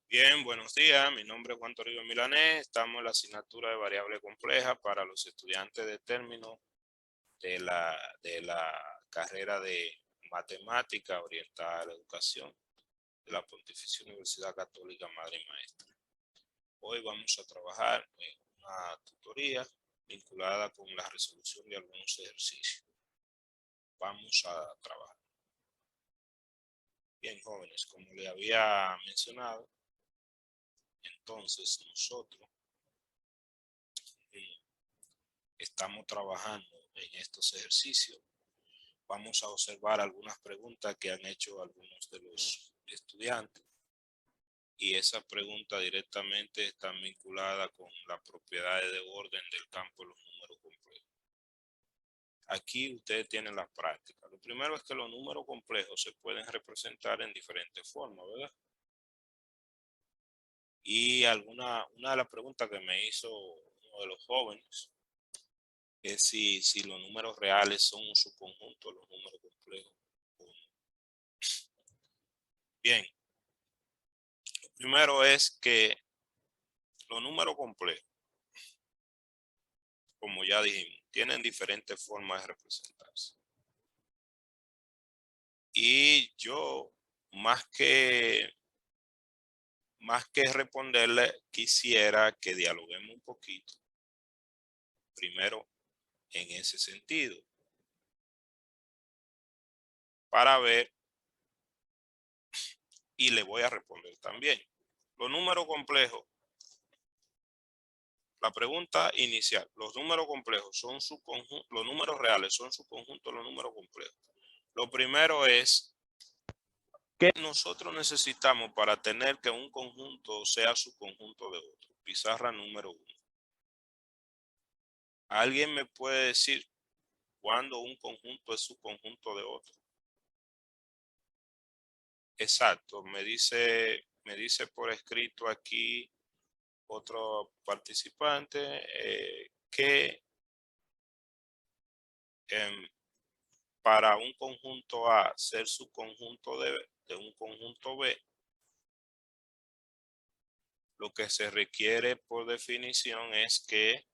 Bien, buenos días. Mi nombre es Juan Toribio Milanés. Estamos en la asignatura de variable compleja para los estudiantes de término de la carrera de matemática orientada a la educación de la Pontificia Universidad Católica Madre y Maestra. Hoy vamos a trabajar en una tutoría vinculada con la resolución de algunos ejercicios. Vamos a trabajar. Bien, jóvenes, como le había mencionado, entonces nosotros estamos trabajando en estos ejercicios. Vamos a observar algunas preguntas que han hecho algunos de los estudiantes y esas preguntas directamente están vinculadas con las propiedades de orden del campo de los números complejos. Aquí ustedes tienen las prácticas. Lo primero es que los números complejos se pueden representar en diferentes formas, ¿verdad? Y una de las preguntas que me hizo uno de los jóvenes es si los números reales son un subconjunto de los números complejos. Bien, lo primero es que los números complejos, como ya dijimos, tienen diferentes formas de representarse. Y yo, más que responderle, quisiera que dialoguemos un poquito, primero en ese sentido, para ver, y le voy a responder también. Los números complejos, la pregunta inicial, los números complejos son su conjunto, los números reales son su conjunto, los números complejos. Lo primero es ¿qué nosotros necesitamos para tener que un conjunto sea su conjunto de otro? Pizarra número 1. ¿Alguien me puede decir cuándo un conjunto es su conjunto de otro? Exacto, me dice por escrito aquí otro participante que em, para un conjunto A ser su conjunto de un conjunto B, lo que se requiere por definición es que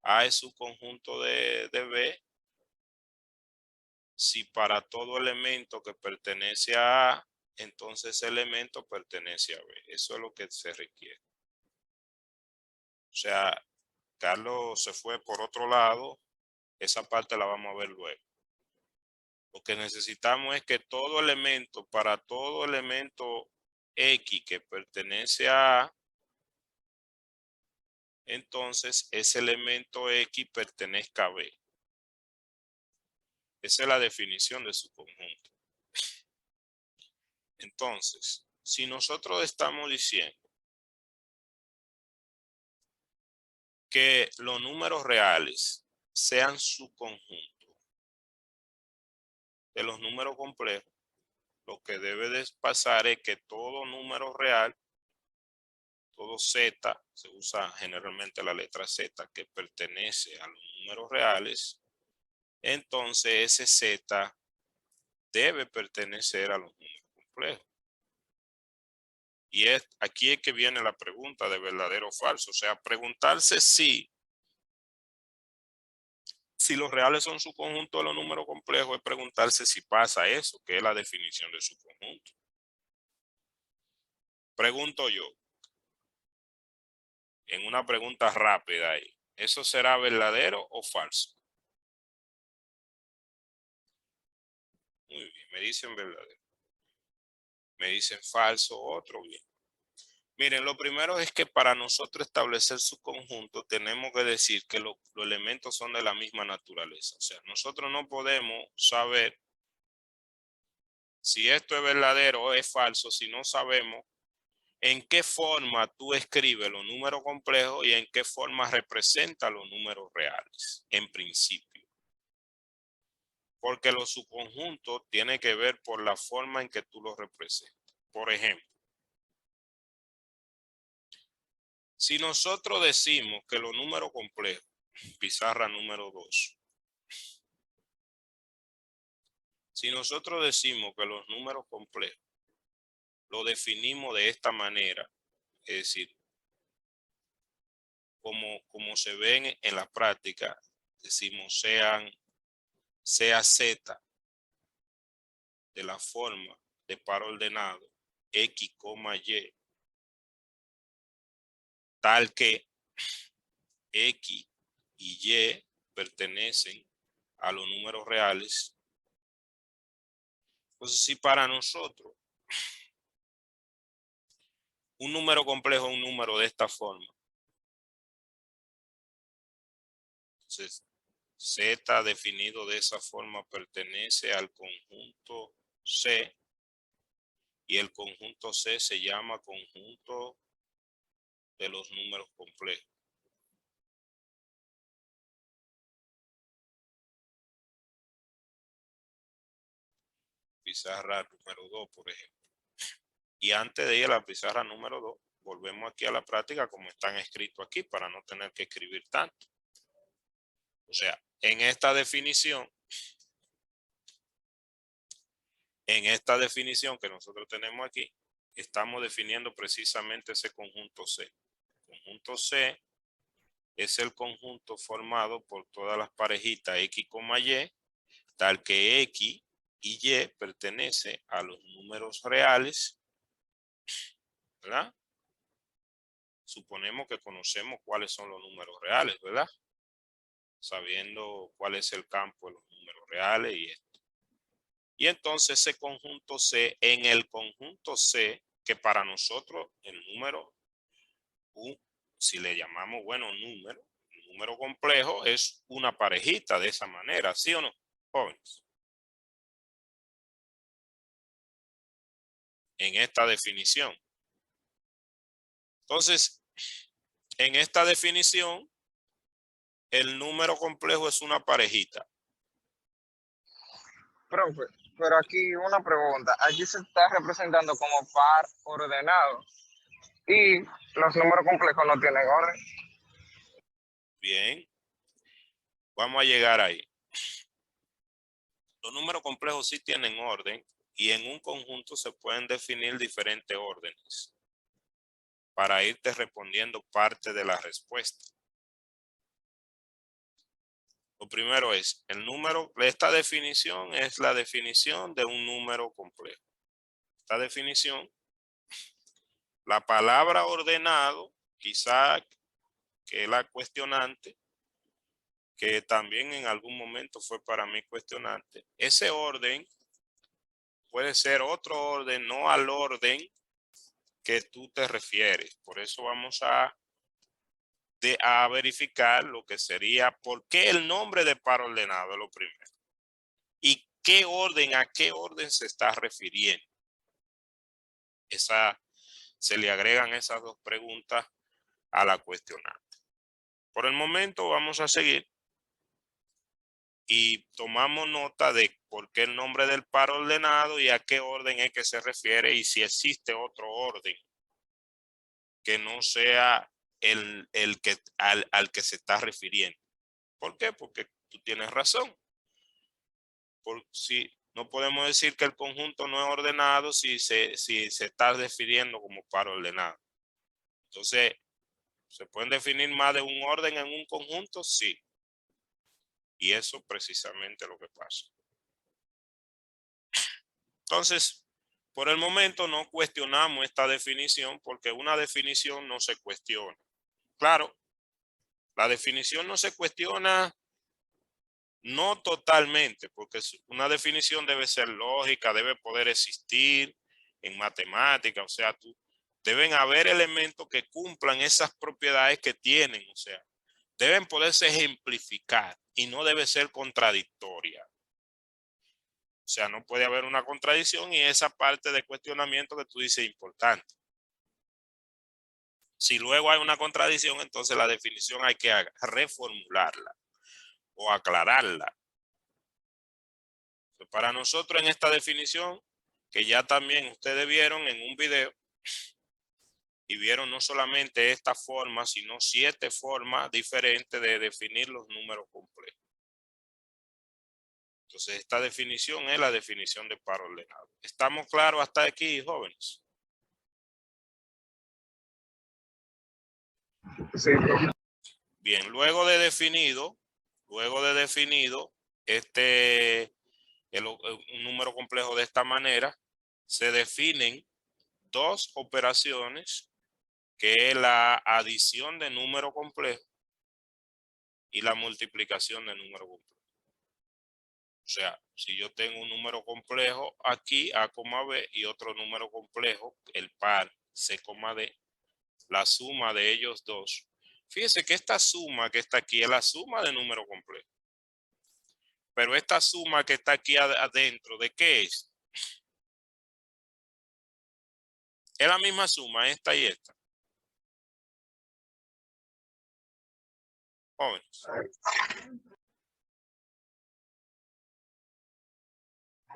A es su conjunto de B si para todo elemento que pertenece a A, entonces ese elemento pertenece a B. Eso es lo que se requiere. O sea, Carlos se fue por otro lado, esa parte la vamos a ver luego. Lo que necesitamos es que para todo elemento X que pertenece a A, entonces ese elemento X pertenezca a B. Esa es la definición de su conjunto. Entonces, si nosotros estamos diciendo que los números reales sean su conjunto de los números complejos, lo que debe de pasar es que todo número real, todo Z, se usa generalmente la letra Z, que pertenece a los números reales, entonces ese Z debe pertenecer a los números complejos. Y aquí es que viene la pregunta de verdadero o falso. O sea, preguntarse si los reales son su conjunto de los números complejos es preguntarse si pasa eso, que es la definición de su conjunto. Pregunto yo, en una pregunta rápida ahí, ¿eso será verdadero o falso? Muy bien, me dicen verdadero. Me dicen falso, otro bien. Miren, lo primero es que para nosotros establecer su conjunto tenemos que decir que los elementos son de la misma naturaleza. O sea, nosotros no podemos saber si esto es verdadero o es falso si no sabemos en qué forma tú escribes los números complejos y en qué forma representa los números reales, en principio. Porque los subconjuntos tienen que ver por la forma en que tú los representas. Por ejemplo, si nosotros decimos que los números complejos, pizarra número 2, si nosotros decimos que los números complejos lo definimos de esta manera, Es decir, como se ven en la práctica, decimos sea Z de la forma de par ordenado X, Y, tal que X y Y pertenecen a los números reales. Entonces, si para nosotros un número complejo es un número de esta forma, entonces Z definido de esa forma pertenece al conjunto C y el conjunto C se llama conjunto de los números complejos. Pizarra número 2, por ejemplo. Y antes de ir a la pizarra número 2, volvemos aquí a la práctica como están escritos aquí para no tener que escribir tanto. O sea, en esta definición que nosotros tenemos aquí, estamos definiendo precisamente ese conjunto C. El conjunto C es el conjunto formado por todas las parejitas X, Y, tal que X y Y pertenece a los números reales, ¿verdad? Suponemos que conocemos cuáles son los números reales, ¿verdad? Sabiendo cuál es el campo de los números reales y esto. Y entonces ese conjunto C, en el conjunto C, que para nosotros el número, si le llamamos, bueno, el número complejo es una parejita de esa manera, ¿sí o no, jóvenes? En esta definición. Entonces, en esta definición, el número complejo es una parejita. Profe, pero aquí una pregunta. Aquí se está representando como par ordenado y los números complejos no tienen orden. Bien, vamos a llegar ahí. Los números complejos sí tienen orden y en un conjunto se pueden definir diferentes órdenes para irte respondiendo parte de la respuesta. Lo primero es, esta definición es la definición de un número complejo. Esta definición, la palabra ordenado, quizá que es la cuestionante, que también en algún momento fue para mí cuestionante. Ese orden puede ser otro orden, no al orden que tú te refieres. Por eso vamos a verificar lo que sería, ¿por qué el nombre de par ordenado es lo primero? ¿Y qué orden, a qué orden se está refiriendo? Se le agregan esas dos preguntas a la cuestionante. Por el momento vamos a seguir y tomamos nota de por qué el nombre del par ordenado y a qué orden es que se refiere y si existe otro orden que no sea el que, al que se está refiriendo. ¿Por qué? Porque tú tienes razón. Si no podemos decir que el conjunto no es ordenado si se está definiendo como par ordenado. Entonces, ¿se pueden definir más de un orden en un conjunto? Sí. Y eso precisamente es lo que pasa. Entonces, por el momento no cuestionamos esta definición porque una definición no se cuestiona. Claro, la definición no se cuestiona no totalmente, porque una definición debe ser lógica, debe poder existir en matemática, o sea, deben haber elementos que cumplan esas propiedades que tienen, o sea, deben poderse ejemplificar y no debe ser contradictoria. O sea, no puede haber una contradicción y esa parte de cuestionamiento que tú dices es importante. Si luego hay una contradicción, entonces la definición hay que reformularla o aclararla. Para nosotros en esta definición, que ya también ustedes vieron en un video, y vieron no solamente esta forma, sino 7 formas diferentes de definir los números complejos. Entonces, esta definición es la definición de par ordenado. ¿Estamos claros hasta aquí, jóvenes? Sí, profe. Bien, luego de definido un número complejo de esta manera, se definen dos operaciones, que es la adición de número complejo y la multiplicación de número complejo. O sea, si yo tengo un número complejo aquí, A, B, y otro número complejo, el par, C, D, la suma de ellos dos. Fíjese que esta suma que está aquí es la suma de número complejo. Pero esta suma que está aquí adentro, ¿de qué es? Es la misma suma, esta y esta. Jóvenes.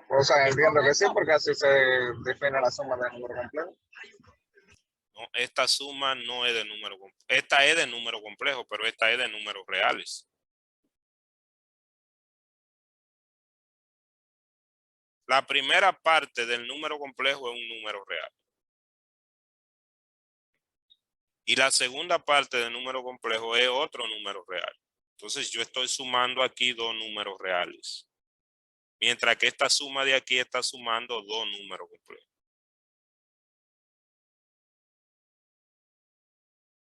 O sea, entiendo que sí, porque así se define la suma del número complejo. No, esta suma no es de número complejo. Esta es de número complejo, pero esta es de números reales. La primera parte del número complejo es un número real. Y la segunda parte del número complejo es otro número real. Entonces yo estoy sumando aquí dos números reales. Mientras que esta suma de aquí está sumando dos números complejos.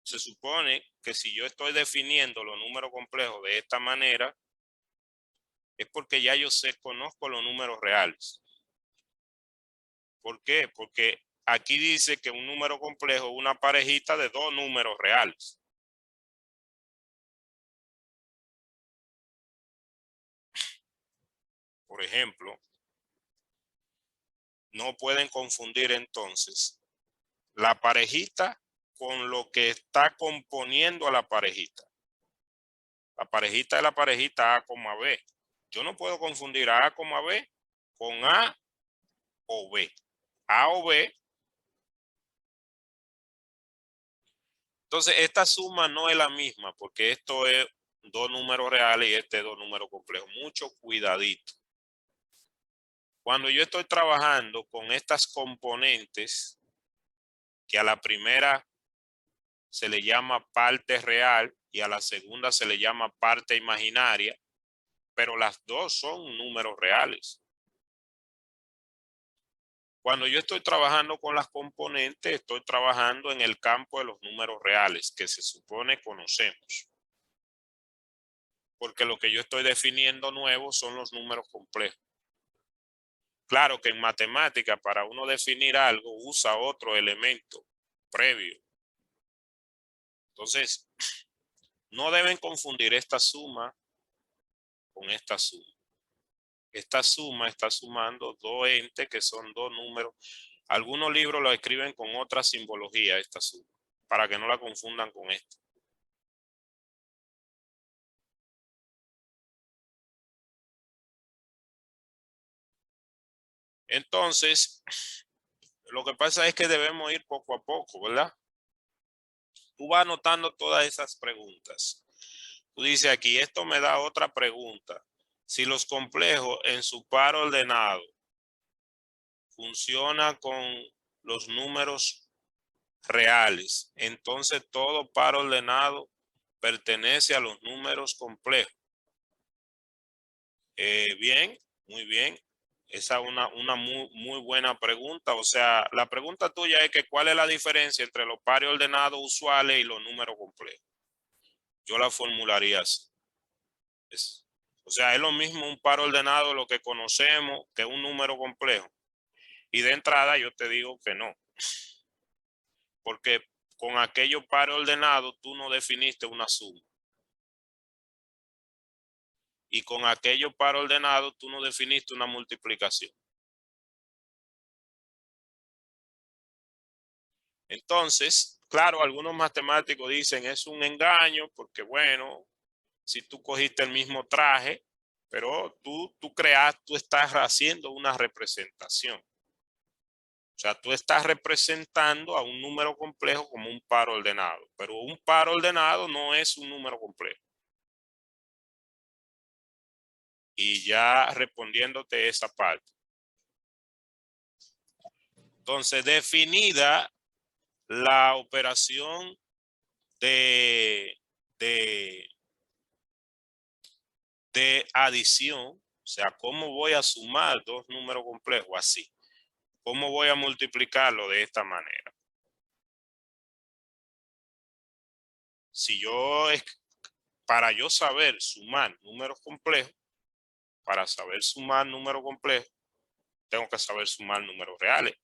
Se supone que si yo estoy definiendo los números complejos de esta manera, es porque ya yo conozco los números reales. ¿Por qué? Porque aquí dice que un número complejo es una parejita de dos números reales. Por ejemplo, no pueden confundir entonces la parejita con lo que está componiendo a la parejita. La parejita es la parejita A, B. Yo no puedo confundir a A, B con A o B. A o B. Entonces, esta suma no es la misma porque esto es dos números reales y este es dos números complejos. Mucho cuidadito. Cuando yo estoy trabajando con estas componentes, que a la primera se le llama parte real y a la segunda se le llama parte imaginaria, pero las dos son números reales. Cuando yo estoy trabajando con las componentes, estoy trabajando en el campo de los números reales, que se supone conocemos. Porque lo que yo estoy definiendo nuevo son los números complejos. Claro que en matemática, para uno definir algo, usa otro elemento previo. Entonces, no deben confundir esta suma con esta suma. Esta suma está sumando dos entes que son dos números. Algunos libros lo escriben con otra simbología, esta suma, para que no la confundan con esta. Entonces, lo que pasa es que debemos ir poco a poco, ¿verdad? Tú vas anotando todas esas preguntas. Tú dices aquí, esto me da otra pregunta. Si los complejos en su par ordenado funcionan con los números reales, entonces todo par ordenado pertenece a los números complejos. Bien, muy bien. Esa es una muy buena pregunta. O sea, la pregunta tuya es que ¿cuál es la diferencia entre los pares ordenados usuales y los números complejos? Yo la formularía así. O sea, es lo mismo un par ordenado, lo que conocemos, que un número complejo. Y de entrada yo te digo que no. Porque con aquellos pares ordenados tú no definiste una suma. Y con aquellos pares ordenados tú no definiste una multiplicación. Entonces, claro, algunos matemáticos dicen es un engaño porque, bueno, si tú cogiste el mismo traje, pero tú estás haciendo una representación. O sea, tú estás representando a un número complejo como un par ordenado, pero un par ordenado no es un número complejo. Y ya respondiéndote esa parte. Entonces, definida la operación de, de, de adición, o sea, ¿cómo voy a sumar dos números complejos así? ¿Cómo voy a multiplicarlo de esta manera? Si yo, para yo saber sumar números complejos, para saber sumar números complejos, tengo que saber sumar números reales.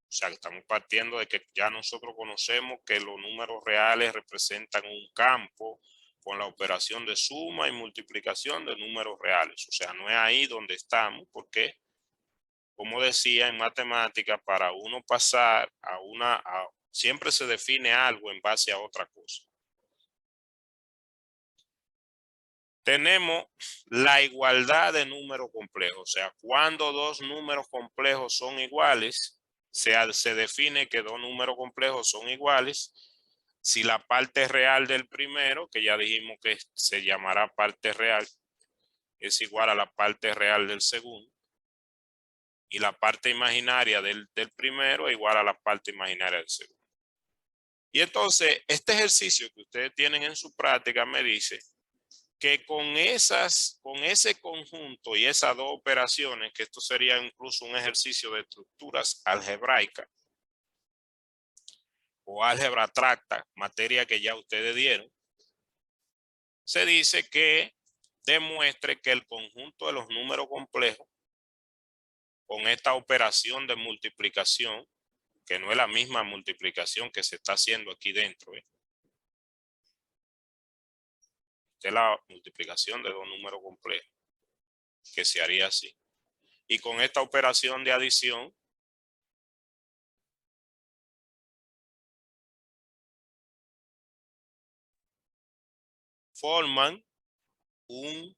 O sea, que estamos partiendo de que ya nosotros conocemos que los números reales representan un campo con la operación de suma y multiplicación de números reales. O sea, no es ahí donde estamos, porque, como decía en matemáticas, para uno pasar siempre se define algo en base a otra cosa. Tenemos la igualdad de números complejos, o sea, cuando dos números complejos son iguales, se define que dos números complejos son iguales si la parte real del primero, que ya dijimos que se llamará parte real, es igual a la parte real del segundo, y la parte imaginaria del primero es igual a la parte imaginaria del segundo. Y entonces, este ejercicio que ustedes tienen en su práctica me dice que con ese conjunto y esas dos operaciones, que esto sería incluso un ejercicio de estructuras algebraicas o álgebra abstracta, materia que ya ustedes dieron, se dice que demuestre que el conjunto de los números complejos con esta operación de multiplicación, que no es la misma multiplicación que se está haciendo aquí dentro, esta es la multiplicación de dos números complejos, que se haría así. Y con esta operación de adición, forman un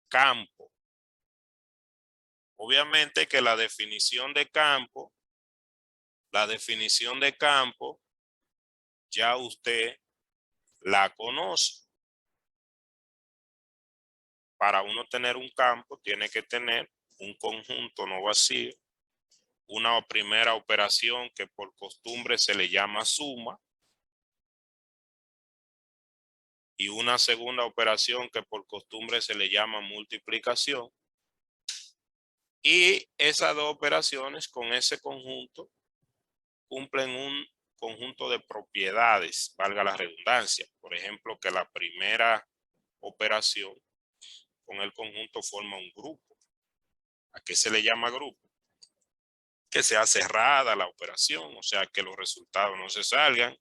campo. Obviamente que la definición de campo ya usted la conoce. Para uno tener un campo tiene que tener un conjunto no vacío, una primera operación que por costumbre se le llama suma y una segunda operación que por costumbre se le llama multiplicación. Y esas dos operaciones con ese conjunto cumplen un conjunto de propiedades, valga la redundancia. Por ejemplo, que la primera operación con el conjunto forma un grupo. ¿A qué se le llama grupo? Que sea cerrada la operación, o sea, que los resultados no se salgan,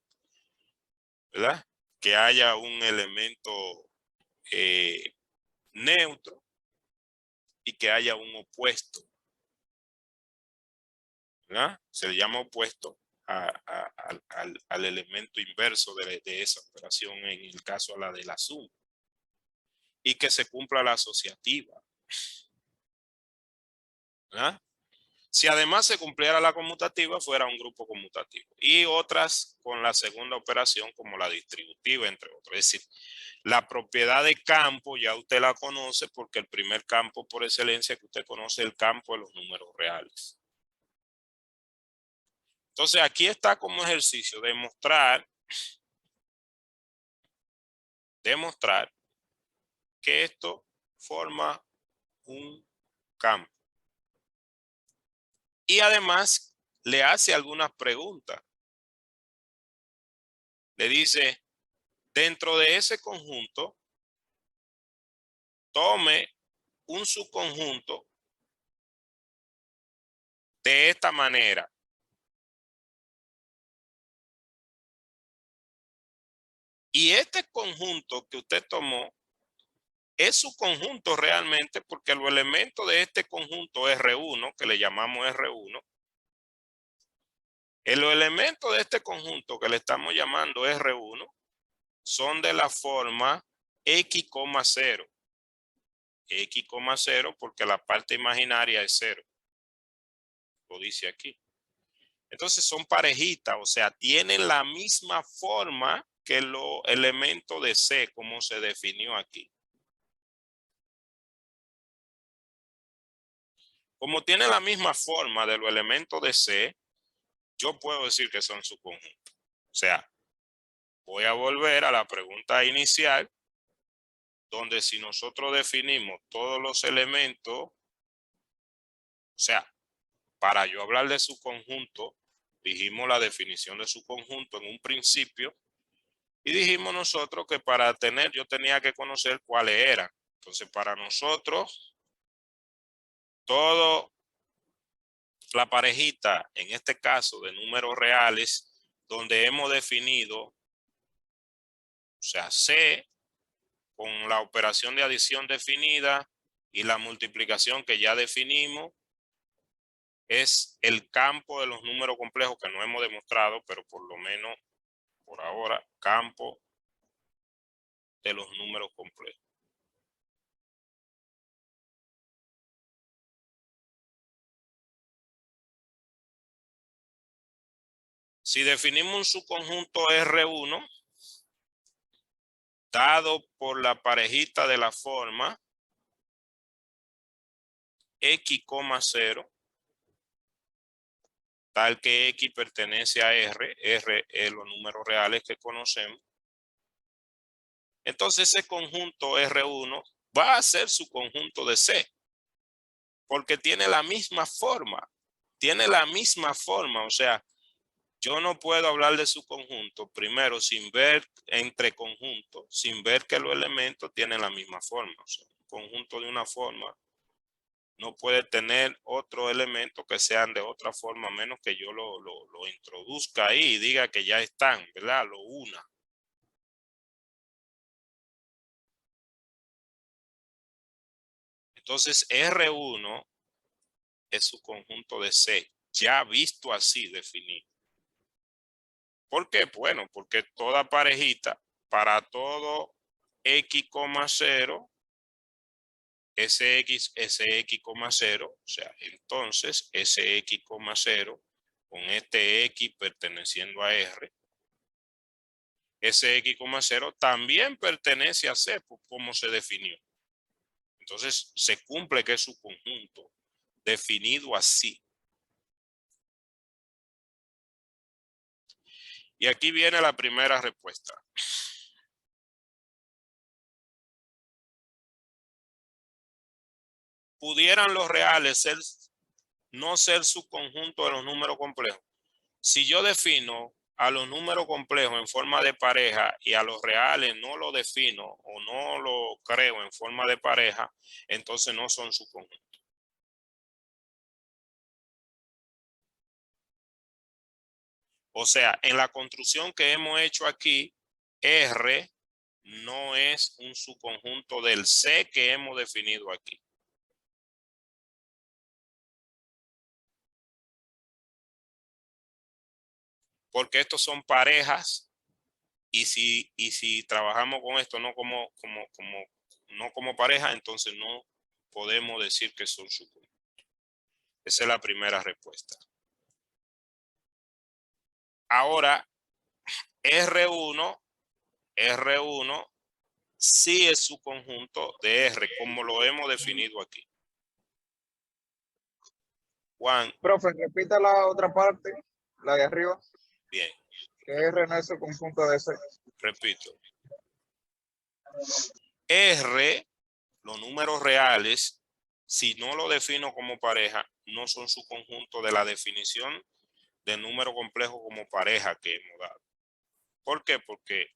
¿verdad? Que haya un elemento neutro y que haya un opuesto, ¿verdad? Se le llama opuesto al elemento inverso de esa operación, en el caso a la de la suma. Y que se cumpla la asociativa, ¿verdad? Si además se cumpliera la conmutativa, fuera un grupo conmutativo. Y otras con la segunda operación, como la distributiva, entre otros. Es decir, la propiedad de campo ya usted la conoce, porque el primer campo por excelencia que usted conoce es el campo de los números reales. Entonces aquí está como ejercicio demostrar que esto forma un campo. Y además le hace algunas preguntas. Le dice, dentro de ese conjunto, tome un subconjunto de esta manera. Y este conjunto que usted tomó es su conjunto realmente, porque los elementos de este conjunto R1, que le llamamos R1, los elementos de este conjunto que le estamos llamando R1 son de la forma X, 0. X, 0 porque la parte imaginaria es 0. Lo dice aquí. Entonces son parejitas, o sea, tienen la misma forma que los elementos de C, como se definió aquí. Como tiene la misma forma de los elementos de C, yo puedo decir que son su conjunto. O sea, Voy a volver a la pregunta inicial, donde si nosotros definimos todos los elementos, o sea, para yo hablar de su conjunto, dijimos la definición de su conjunto en un principio y dijimos nosotros que para tener yo tenía que conocer cuáles eran. Entonces, para nosotros, todo la parejita, en este caso de números reales, donde hemos definido, o sea, C con la operación de adición definida y la multiplicación que ya definimos, es el campo de los números complejos que no hemos demostrado, pero por lo menos por ahora, campo de los números complejos. Si definimos un subconjunto R1, dado por la parejita de la forma X, 0, tal que X pertenece a R, R es los números reales que conocemos, entonces ese conjunto R1 va a ser su conjunto de C, porque tiene la misma forma, o sea, yo no puedo hablar de su conjunto primero sin ver entre conjuntos, sin ver que los elementos tienen la misma forma. O sea, un conjunto de una forma no puede tener otro elemento que sean de otra forma, a menos que yo lo introduzca ahí y diga que ya están, ¿verdad? Lo una. Entonces, R1 es su conjunto de C, ya visto así definido. ¿Por qué? Bueno, porque toda parejita para todo X, 0, SX, SX, 0, o sea, entonces SX, 0 con este X perteneciendo a R, SX, 0 también pertenece a C, como se definió. Entonces se cumple que es su conjunto definido así. Y aquí viene la primera respuesta. ¿Pudieran los reales no ser su conjunto de los números complejos? Si yo defino a los números complejos en forma de pareja y a los reales no lo defino o no lo creo en forma de pareja, entonces no son su conjunto. O sea, en la construcción que hemos hecho aquí, R no es un subconjunto del C que hemos definido aquí. Porque estos son parejas y si trabajamos con esto no como pareja, entonces no podemos decir que son subconjuntos. Esa es la primera respuesta. Ahora, R1 sí es su conjunto de R, como lo hemos definido aquí. Juan. Profe, repita la otra parte, la de arriba. Bien. Que R no es el conjunto de C. Repito. R, los números reales, si no lo defino como pareja, no son su conjunto de la definición de número complejo como pareja que hemos dado. ¿Por qué? Porque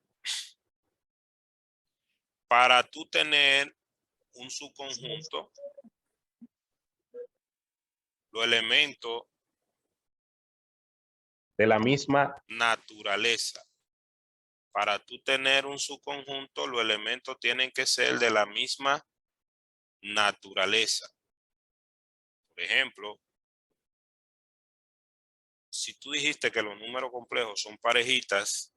para tú tener un subconjunto, los elementos de la misma naturaleza. Para tú tener un subconjunto, los elementos tienen que ser de la misma naturaleza. Por ejemplo, si tú dijiste que los números complejos son parejitas,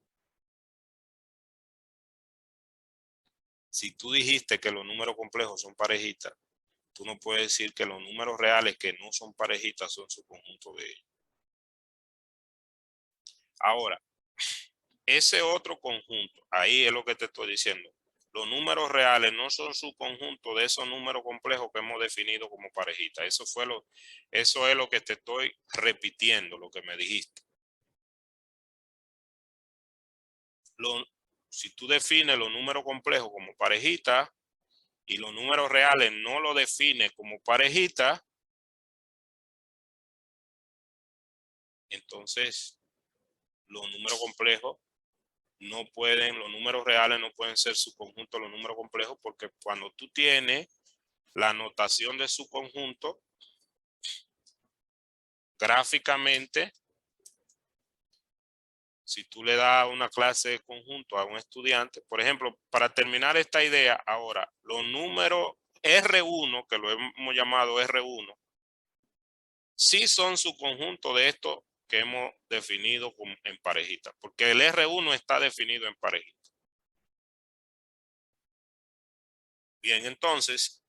tú no puedes decir que los números reales que no son parejitas son su conjunto de ellos. Ahora, ese otro conjunto, ahí es lo que te estoy diciendo. Los números reales no son su conjunto de esos números complejos que hemos definido como parejitas. Eso es lo que te estoy repitiendo, lo que me dijiste. si tú defines los números complejos como parejita y los números reales no lo defines como parejita, entonces los números complejos no pueden, los números reales no pueden ser su conjunto de los números complejos, porque cuando tú tienes la notación de su conjunto, gráficamente, si tú le das una clase de conjunto a un estudiante, por ejemplo, para terminar esta idea, ahora, los números R1, que lo hemos llamado R1, sí son su conjunto de estos que hemos definido en parejita, porque el R1 está definido en parejita. Bien, entonces,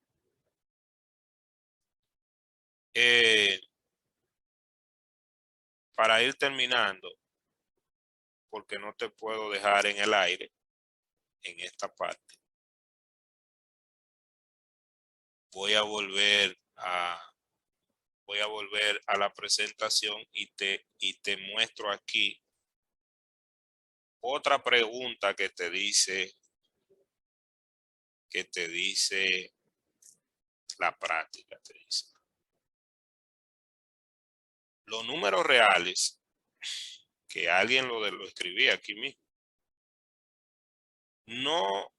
para ir terminando, porque no te puedo dejar en el aire en esta parte, voy a volver a la presentación y te muestro aquí otra pregunta que te dice la práctica. Te dice, los números reales, que alguien lo escribía aquí mismo, no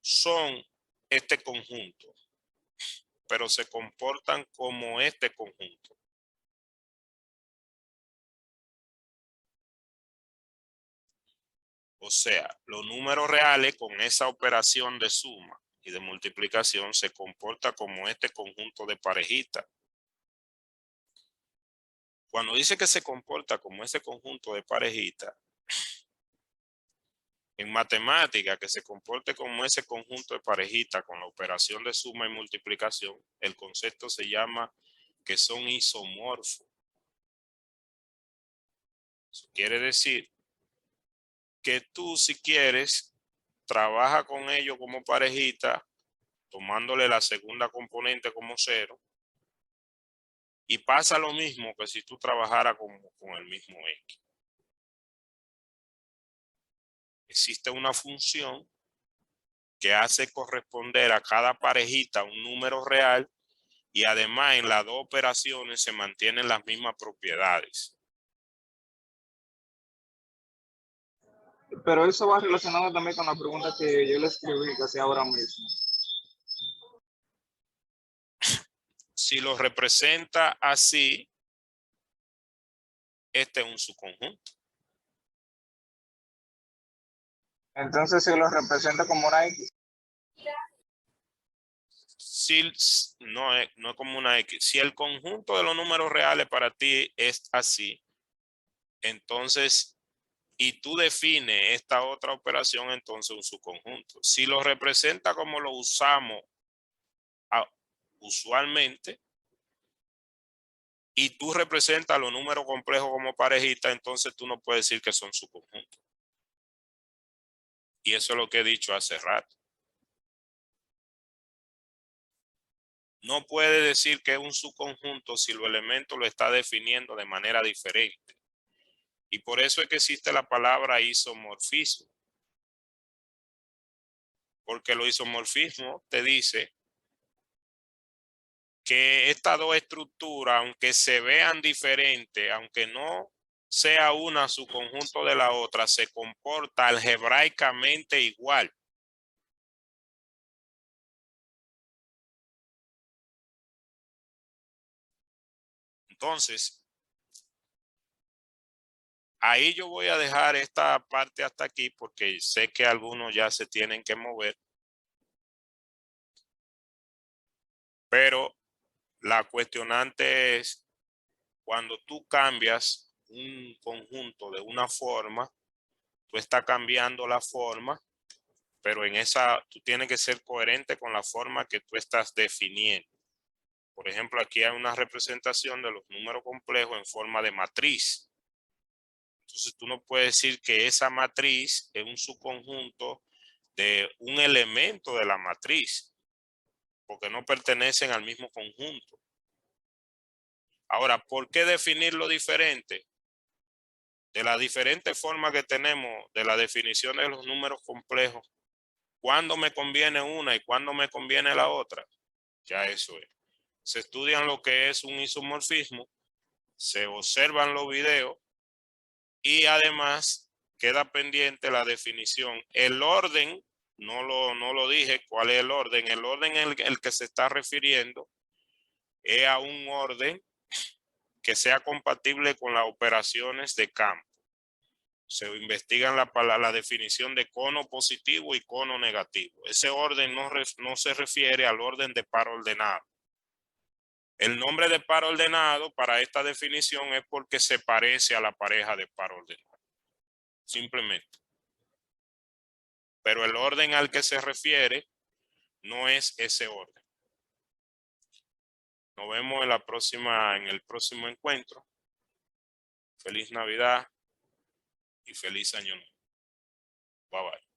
son este conjunto, pero se comportan como este conjunto. O sea, los números reales con esa operación de suma y de multiplicación se comporta como este conjunto de parejitas. Cuando dice que se comporta como ese conjunto de parejitas, en matemática que se comporte como ese conjunto de parejitas con la operación de suma y multiplicación, el concepto se llama que son isomorfos. Eso quiere decir que tú, si quieres, trabaja con ellos como parejita, tomándole la segunda componente como cero, y pasa lo mismo que si tú trabajaras con el mismo X. Existe una función que hace corresponder a cada parejita un número real, y además en las dos operaciones se mantienen las mismas propiedades. Pero eso va relacionado también con la pregunta que yo le escribí casi ahora mismo. Si lo representa así, este es un subconjunto. Entonces, si lo representa como una X. Si no es como una X. Si el conjunto de los números reales para ti es así, entonces, y tú defines esta otra operación, entonces un subconjunto. Si lo representa como lo usamos usualmente, y tú representas los números complejos como parejita, entonces tú no puedes decir que son subconjuntos. Y eso es lo que he dicho hace rato. No puede decir que es un subconjunto si los elementos lo está definiendo de manera diferente. Y por eso es que existe la palabra isomorfismo. Porque el isomorfismo te dice que estas dos estructuras, aunque se vean diferentes, aunque no sea una subconjunto de la otra, se comporta algebraicamente igual. Entonces, ahí yo voy a dejar esta parte hasta aquí porque sé que algunos ya se tienen que mover. Pero la cuestionante es, cuando tú cambias un conjunto de una forma, tú estás cambiando la forma, pero en esa tú tienes que ser coherente con la forma que tú estás definiendo. Por ejemplo, aquí hay una representación de los números complejos en forma de matriz. Entonces tú no puedes decir que esa matriz es un subconjunto de un elemento de la matriz, porque no pertenecen al mismo conjunto. Ahora, ¿por qué definirlo diferente? de las diferentes formas que tenemos de la definición de los números complejos, cuándo me conviene una y cuándo me conviene la otra, ya eso es. Se estudian lo que es un isomorfismo, se observan los videos y además queda pendiente la definición. El orden, no lo dije, ¿cuál es el orden? El orden en el que se está refiriendo es a un orden que sea compatible con las operaciones de campo. Se investigan la definición de cono positivo y cono negativo. Ese orden no se refiere al orden de par ordenado. El nombre de par ordenado para esta definición es porque se parece a la pareja de par ordenado. Simplemente. Pero el orden al que se refiere no es ese orden. Nos vemos en el próximo encuentro. Feliz Navidad y feliz Año Nuevo. Bye bye.